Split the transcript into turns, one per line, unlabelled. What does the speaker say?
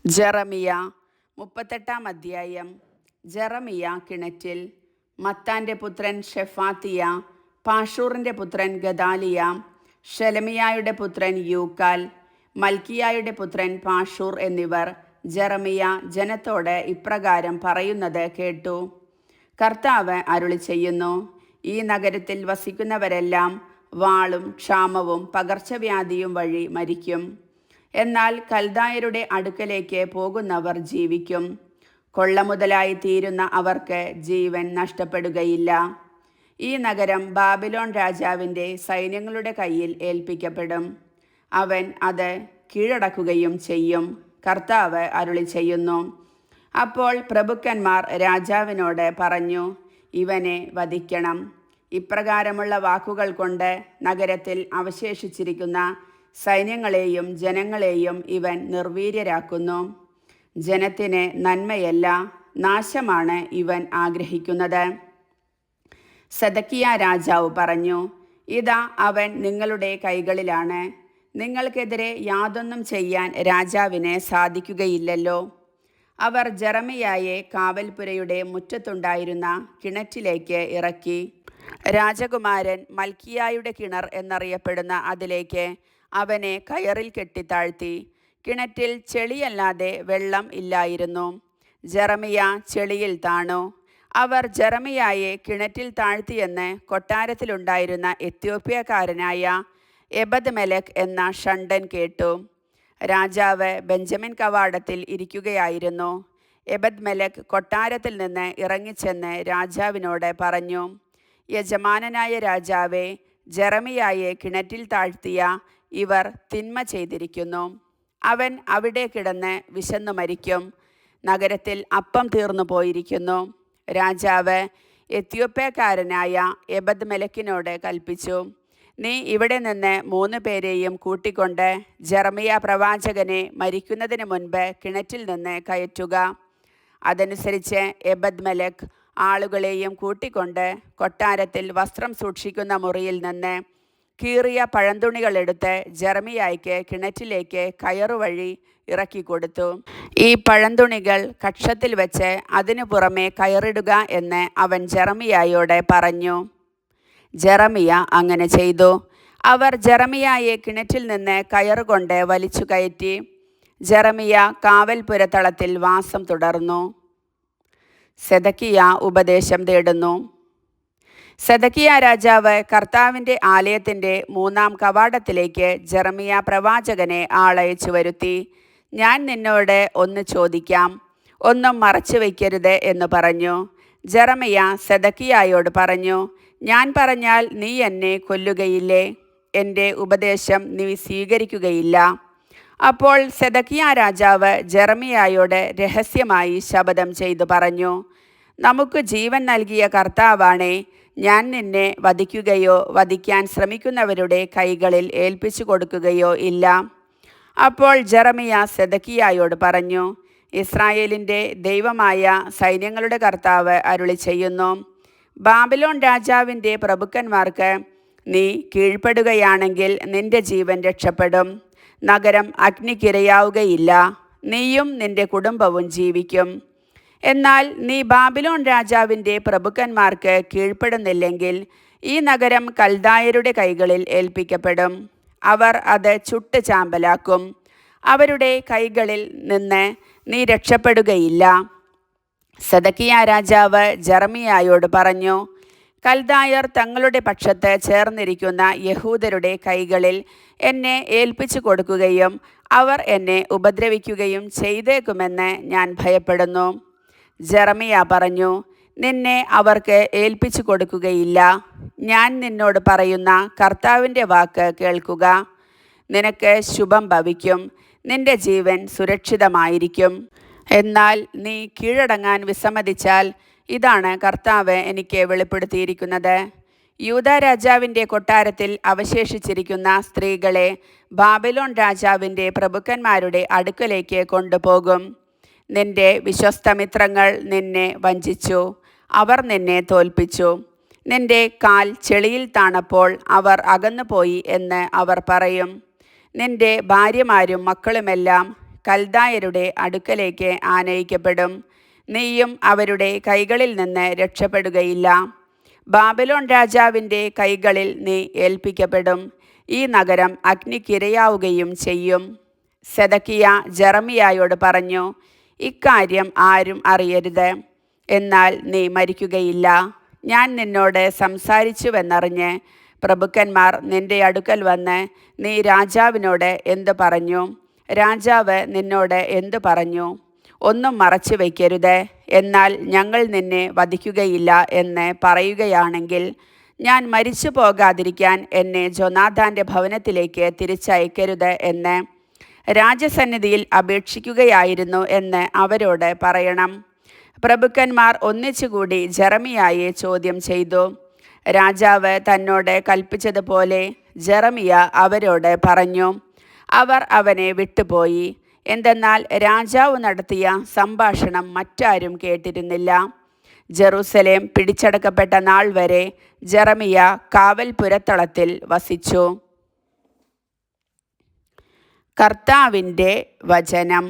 ജെറമിയ 38 അധ്യായം. ജെറമിയ കിണറ്റിൽ. മത്താൻ്റെ പുത്രൻ ഷെഫാത്തിയ, പാഷൂറിൻ്റെ പുത്രൻ ഗദാലിയ, ഷെലമിയായുടെ പുത്രൻ യൂക്കാൽ, മൽക്കിയായുടെ പുത്രൻ പാഷൂർ എന്നിവർ ജെറമിയ ജനത്തോട് ഇപ്രകാരം പറയുന്നത് കേട്ടു. കർത്താവ് അരുളി ചെയ്യുന്നു, ഈ നഗരത്തിൽ വസിക്കുന്നവരെല്ലാം വാളും ക്ഷാമവും പകർച്ചവ്യാധിയും വഴി മരിക്കും. എന്നാൽ കൽദായരുടെ അടുക്കലേക്ക് പോകുന്നവർ ജീവിക്കും. കൊള്ള മുതലായി തീരുന്ന അവർക്ക് ജീവൻ നഷ്ടപ്പെടുകയില്ല. ഈ നഗരം ബാബിലോൺ രാജാവിൻ്റെ സൈന്യങ്ങളുടെ കയ്യിൽ ഏൽപ്പിക്കപ്പെടും. അവൻ അത് കീഴടക്കുകയും ചെയ്യും. കർത്താവ് അരുളി ചെയ്യുന്നു. അപ്പോൾ പ്രഭുക്കന്മാർ രാജാവിനോട് പറഞ്ഞു, ഇവനെ വധിക്കണം. ഇപ്രകാരമുള്ള വാക്കുകൾ കൊണ്ട് നഗരത്തിൽ അവശേഷിച്ചിരിക്കുന്ന സൈന്യങ്ങളെയും ജനങ്ങളെയും ഇവൻ നിർവീര്യരാക്കുന്നു. ജനത്തിന് നന്മയല്ല, നാശമാണ് ഇവൻ ആഗ്രഹിക്കുന്നത്. സെദക്കിയ രാജാവ് പറഞ്ഞു, ഇതാ അവൻ നിങ്ങളുടെ കൈകളിലാണ്. നിങ്ങൾക്കെതിരെ യാതൊന്നും ചെയ്യാൻ രാജാവിന് സാധിക്കുകയില്ലല്ലോ. അവർ ജെറമിയായെ കാവൽപ്പുരയുടെ മുറ്റത്തുണ്ടായിരുന്ന കിണറ്റിലേക്ക് ഇറക്കി. രാജകുമാരൻ മൽക്കിയായുടെ കിണർ എന്നറിയപ്പെടുന്ന അതിലേക്ക് അവനെ കയറിൽ കെട്ടിത്താഴ്ത്തി. കിണറ്റിൽ ചെളിയല്ലാതെ വെള്ളം ഇല്ലായിരുന്നു. ജെറമിയ ചെളിയിൽ താണു. അവർ ജെറമിയായെ കിണറ്റിൽ താഴ്ത്തിയെന്ന് കൊട്ടാരത്തിലുണ്ടായിരുന്ന എത്യോപ്യക്കാരനായ എബദ്മെലെക്ക് എന്ന ഷണ്ഡൻ കേട്ടു. രാജാവ് ബെഞ്ചമിൻ കവാടത്തിൽ ഇരിക്കുകയായിരുന്നു. എബദ്മെലെക്ക് കൊട്ടാരത്തിൽ നിന്ന് ഇറങ്ങിച്ചെന്ന് രാജാവിനോട് പറഞ്ഞു, യജമാനനായ രാജാവേ, ജെറമിയായെ കിണറ്റിൽ താഴ്ത്തിയ ഇവർ തിന്മ ചെയ്തിരിക്കുന്നു. അവൻ അവിടെ കിടന്ന് വിശന്നു മരിക്കും. നഗരത്തിൽ അപ്പം തീർന്നു പോയിരിക്കുന്നു. രാജാവ് എത്യോപ്യക്കാരനായ എബദ്മെലെക്കിനോട് കൽപ്പിച്ചു, നീ ഇവിടെ നിന്ന് 3 പേരെയും കൂട്ടിക്കൊണ്ട് ജെറമിയ പ്രവാചകനെ മരിക്കുന്നതിന് മുൻപ് കിണറ്റിൽ നിന്ന് കയറ്റുക. അതനുസരിച്ച് എബദ്മെലെക്ക് ആളുകളെയും കൂട്ടിക്കൊണ്ട് കൊട്ടാരത്തിൽ വസ്ത്രം സൂക്ഷിക്കുന്ന മുറിയിൽ നിന്ന് കീറിയ പഴന്തുണികളെടുത്ത് ജെറമിയായ്ക്ക് കിണറ്റിലേക്ക് കയറുവഴി ഇറക്കിക്കൊടുത്തു. ഈ പഴന്തുണികൾ കക്ഷത്തിൽ വെച്ച് അതിനു പുറമെ കയറിടുക എന്ന് അവൻ ജെറമിയായോട് പറഞ്ഞു. ജെറമിയ അങ്ങനെ ചെയ്തു. അവർ ജെറമിയായെ കിണറ്റിൽ നിന്ന് കയറുകൊണ്ട് വലിച്ചു കയറ്റി. ജെറമിയ കാവൽപുരത്തളത്തിൽ വാസം തുടർന്നു. സെദക്കിയ ഉപദേശം തേടുന്നു. സെദക്കിയ രാജാവ് കർത്താവിൻ്റെ ആലയത്തിൻ്റെ 3-ാം കവാടത്തിലേക്ക് ജെറമിയ പ്രവാചകനെ ആളയച്ചു വരുത്തി. ഞാൻ നിന്നോട് ഒന്ന് ചോദിക്കാം, ഒന്നും മറച്ചു വയ്ക്കരുത് എന്ന് പറഞ്ഞു. ജെറമിയ സെദക്കിയായോട് പറഞ്ഞു, ഞാൻ പറഞ്ഞാൽ നീ എന്നെ കൊല്ലുകയില്ലേ? എൻ്റെ ഉപദേശം നീ സ്വീകരിക്കുകയില്ല. അപ്പോൾ സെദക്കിയ രാജാവ് ജെറമിയായോട് രഹസ്യമായി ശപഥം ചെയ്തു പറഞ്ഞു, നമുക്ക് ജീവൻ നൽകിയ കർത്താവാണേ, ഞാൻ നിന്നെ വധിക്കുകയോ വധിക്കാൻ ശ്രമിക്കുന്നവരുടെ കൈകളിൽ ഏൽപ്പിച്ചു കൊടുക്കുകയോ ഇല്ല. അപ്പോൾ ജെറമിയ സെദക്കിയായോട് പറഞ്ഞു, ഇസ്രായേലിൻ്റെ ദൈവമായ സൈന്യങ്ങളുടെ കർത്താവ് അരുളി ചെയ്യുന്നു, ബാബിലോൺ രാജാവിൻ്റെ പ്രഭുക്കന്മാർക്ക് നീ കീഴ്പ്പെടുകയാണെങ്കിൽ നിന്റെ ജീവൻ രക്ഷപ്പെടും. നഗരം അഗ്നിക്കിരയാവുകയില്ല. നീയും നിന്റെ കുടുംബവും ജീവിക്കും. എന്നാൽ നീ ബാബിലോൺ രാജാവിൻ്റെ പ്രഭുക്കന്മാർക്ക് കീഴ്പ്പെടുന്നില്ലെങ്കിൽ ഈ നഗരം കൽദായരുടെ കൈകളിൽ ഏൽപ്പിക്കപ്പെടും. അവർ അത് ചുട്ട് ചാമ്പലാക്കും. അവരുടെ കൈകളിൽ നിന്ന് നീ രക്ഷപ്പെടുകയില്ല. സെദക്കിയ രാജാവ് ജെറമിയായോട് പറഞ്ഞു, കൽദായർ തങ്ങളുടെ പക്ഷത്ത് ചേർന്നിരിക്കുന്ന യഹൂദരുടെ കൈകളിൽ എന്നെ ഏൽപ്പിച്ചു കൊടുക്കുകയും അവർ എന്നെ ഉപദ്രവിക്കുകയും ചെയ്തേക്കുമെന്ന് ഞാൻ ഭയപ്പെടുന്നു. ജെറമിയ പറഞ്ഞു, നിന്നെ അവർക്ക് ഏൽപ്പിച്ചു കൊടുക്കുകയില്ല. ഞാൻ നിന്നോട് പറയുന്ന കർത്താവിൻ്റെ വാക്ക് കേൾക്കുക. നിനക്ക് ശുഭം ഭവിക്കും. നിന്റെ ജീവൻ സുരക്ഷിതമായിരിക്കും. എന്നാൽ നീ കീഴടങ്ങാൻ വിസമ്മതിച്ചാൽ ഇതാണ് കർത്താവ് എനിക്ക് വെളിപ്പെടുത്തിയിരിക്കുന്നത്. യൂദാ രാജാവിൻ്റെ കൊട്ടാരത്തിൽ അവശേഷിച്ചിരിക്കുന്ന സ്ത്രീകളെ ബാബിലോൺ രാജാവിൻ്റെ പ്രഭുക്കന്മാരുടെ അടുക്കലേക്ക് കൊണ്ടുപോകും. നിന്റെ വിശ്വസ്തമിത്രങ്ങൾ നിന്നെ വഞ്ചിച്ചു. അവർ നിന്നെ തോൽപ്പിച്ചു. നിന്റെ കാൽ ചെളിയിൽ താണപ്പോൾ അവർ അകന്നുപോയി എന്ന് അവർ പറയും. നിന്റെ ഭാര്യമാരും മക്കളുമെല്ലാം കൽദായരുടെ അടുക്കലേക്ക് ആനയിക്കപ്പെടും. നീയും അവരുടെ കൈകളിൽ നിന്ന് രക്ഷപ്പെടുകയില്ല. ബാബിലോൺ രാജാവിൻ്റെ കൈകളിൽ നീ ഏൽപ്പിക്കപ്പെടും. ഈ നഗരം അഗ്നിക്കിരയാവുകയും ചെയ്യും. സെദക്കിയ ജെറമിയായോട് പറഞ്ഞു, ഇക്കാര്യം ആരും അറിയരുത്, എന്നാൽ നീ മരിക്കുകയില്ല. ഞാൻ നിന്നോട് സംസാരിച്ചുവെന്നറിഞ്ഞ് പ്രഭുക്കന്മാർ നിന്റെ അടുക്കൽ വന്ന്, നീ രാജാവിനോട് എന്തു പറഞ്ഞു? രാജാവ് നിന്നോട് എന്തു പറഞ്ഞു? ഒന്നും മറച്ചു വയ്ക്കരുത്, എന്നാൽ ഞങ്ങൾ നിന്നെ വധിക്കുകയില്ല എന്ന് പറയുകയാണെങ്കിൽ ഞാൻ മരിച്ചു പോകാതിരിക്കാൻ എന്നെ ജോനാഥാൻ്റെ ഭവനത്തിലേക്ക് തിരിച്ചയക്കരുത് എന്ന് രാജസന്നിധിയിൽ അപേക്ഷിക്കുകയായിരുന്നു എന്ന് അവരോട് പറയണം. പ്രഭുക്കന്മാർ ഒന്നിച്ചുകൂടി ജെറമിയായെ ചോദ്യം ചെയ്തു. രാജാവ് തന്നോട് കൽപ്പിച്ചതുപോലെ ജെറമിയ അവരോട് പറഞ്ഞു. അവർ അവനെ വിട്ടുപോയി. എന്തെന്നാൽ രാജാവ് നടത്തിയ സംഭാഷണം മറ്റാരും കേട്ടിരുന്നില്ല. ജെറൂസലേം പിടിച്ചടക്കപ്പെട്ട നാൾ വരെ ജെറമിയ കാവൽപുരത്തളത്തിൽ വസിച്ചു. കർത്താവിൻ്റെ വചനം.